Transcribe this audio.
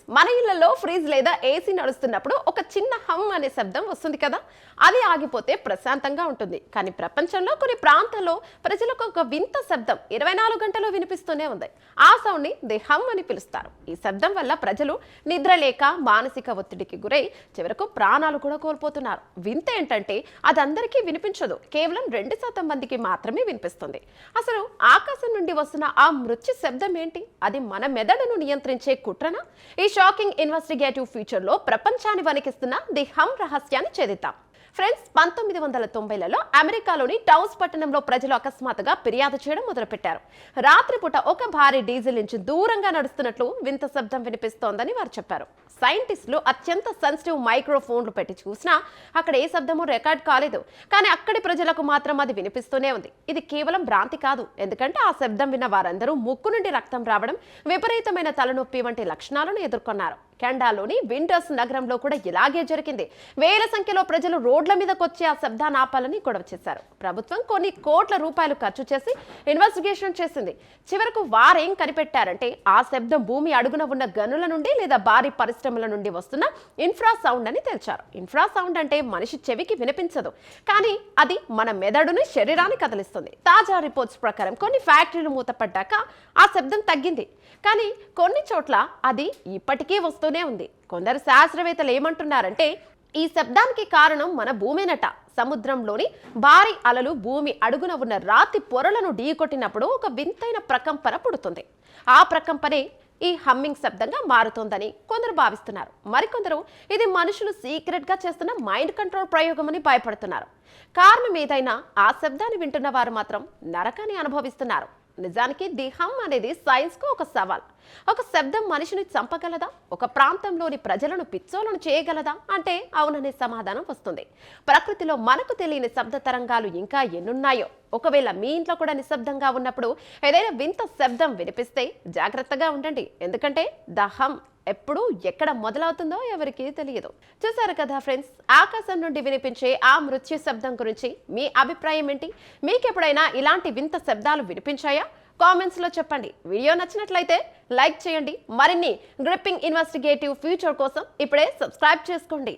మన ఇళ్లలో ఫ్రిడ్జ్ లేదా ఏసీ నడుస్తున్నప్పుడు ఒక చిన్న హమ్ అనే శబ్దం వస్తుంది కదా. అది ఆగిపోతే ప్రశాంతంగా ఉంటుంది. కానీ ప్రపంచంలో కొన్ని ప్రాంతాల్లో ప్రజలకు ఒక వింత శబ్దం 24 గంటలు వినిపిస్తూనే ఉంది. ఆ సౌండ్ ని ది హమ్ అని పిలుస్తారు. ఈ శబ్దం వల్ల ప్రజలు నిద్ర లేక మానసిక ఒత్తిడికి గురై చివరకు ప్రాణాలు కూడా కోల్పోతున్నారు. వింత ఏంటంటే అది అందరికీ వినిపించదు. కేవలం 2% మందికి మాత్రమే వినిపిస్తుంది. అసలు ఆకాశం నుండి వస్తున్న ఆ మృత్యు శబ్దం ఏంటి? అది మన మెదడును నియంత్రించే కుట్రనా? ఈ షాకింగ్ ఇన్వెస్టిగేటివ్ ఫీచర్ లో ప్రపంచాన్ని వణికిస్తున్న ది హమ్ రహస్యాన్ని ఛేదిద్దాం. ఫ్రెండ్స్, 1990లలో అమెరికాలోని టౌస్ పట్టణంలో ప్రజలు అకస్మాత్తుగా ఫిర్యాదు చేయడం మొదలుపెట్టారు. రాత్రిపూట ఒక భారీ డీజిల్ నుంచి దూరంగా నడుస్తున్నట్లు వింత శబ్దం వినిపిస్తోందని వారు చెప్పారు. సైంటిస్టులు అత్యంత సెన్సిటివ్ మైక్రోఫోన్లు పెట్టి చూసినా అక్కడ ఏ శబ్దమూ రికార్డ్ కాలేదు. కానీ అక్కడి ప్రజలకు మాత్రం అది వినిపిస్తూనే ఉంది. ఇది కేవలం భ్రాంతి కాదు. ఎందుకంటే ఆ శబ్దం విన్న వారందరూ ముక్కు నుండి రక్తం రావడం, విపరీతమైన తలనొప్పి వంటి లక్షణాలను ఎదుర్కొన్నారు. కెనడాలోని వింటర్స్ నగరంలో కూడా ఇలాగే జరిగింది. వేల సంఖ్యలో ప్రజలు రోడ్ల మీదకి వచ్చి ఆ శబ్దాన్ని ఆపాలని గొడవ చేశారు. ప్రభుత్వం కొన్ని కోట్ల రూపాయలు ఖర్చు చేసి ఇన్వెస్టిగేషన్ చేసింది. చివరకు వారేం కనిపెట్టారంటే ఆ శబ్దం భూమి అడుగున ఉన్న గనుల నుండి లేదా భారీ పరిశ్రమల నుండి వస్తున్న ఇన్ఫ్రా సౌండ్ అని తేల్చారు. ఇన్ఫ్రా సౌండ్ అంటే మనిషి చెవికి వినిపించదు, కానీ అది మన మెదడుని, శరీరాన్ని కదిలిస్తుంది. తాజా రిపోర్ట్స్ ప్రకారం కొన్ని ఫ్యాక్టరీలు మూతపడ్డాక ఆ శబ్దం తగ్గింది, కానీ కొన్ని చోట్ల అది ఇప్పటికీ వస్తూనే ఉంది. కొందరు శాస్త్రవేత్తలు ఏమంటున్నారంటే ఈ శబ్దానికి కారణం మన భూమేనట. సముద్రంలోని భారీ అలలు భూమి అడుగున ఉన్న రాతి పొరలను ఢీకొట్టినప్పుడు ఒక వింతైన ప్రకంపన పుడుతుంది. ఆ ప్రకంపనే ఈ హమ్మింగ్ శబ్దంగా మారుతోందని కొందరు భావిస్తున్నారు. మరికొందరు ఇది మనుషులు సీక్రెట్ గా చేస్తున్న మైండ్ కంట్రోల్ ప్రయోగం అని భయపడుతున్నారు. కారణం ఏదైనా ఆ శబ్దాన్ని వింటున్న వారు మాత్రం నరకాన్ని అనుభవిస్తున్నారు. నిజానికి ది హమ్ అనేది సైన్స్ కు ఒక సవాల్. ఒక శబ్దం మనిషిని చంపగలదా? ఒక ప్రాంతంలోని ప్రజలను పిచ్చోలను చేయగలదా అంటే అవుననే సమాధానం వస్తుంది. ప్రకృతిలో మనకు తెలియని శబ్ద తరంగాలు ఇంకా ఎన్నున్నాయో. ఒకవేళ మీ ఇంట్లో కూడా నిశ్శబ్దంగా ఉన్నప్పుడు ఏదైనా వింత శబ్దం వినిపిస్తే జాగ్రత్తగా ఉండండి. ఎందుకంటే ద హమ్ ఎప్పుడు ఎక్కడ మొదలవుతుందో ఎవరికీ తెలియదు. చూసారు కదా ఫ్రెండ్స్, ఆకాశం నుండి వినిపించే ఆ మృత్యు శబ్దం గురించి మీ అభిప్రాయం ఏంటి? మీకు ఎప్పుడైనా ఇలాంటి వింత శబ్దాలు వినిపించాయా? కామెంట్స్ లో చెప్పండి. వీడియో నచ్చినట్లయితే లైక్ చేయండి. మరిన్ని గ్రిప్పింగ్ ఇన్వెస్టిగేటివ్ ఫ్యూచర్ కోసం ఇప్పుడే సబ్స్క్రైబ్ చేసుకోండి.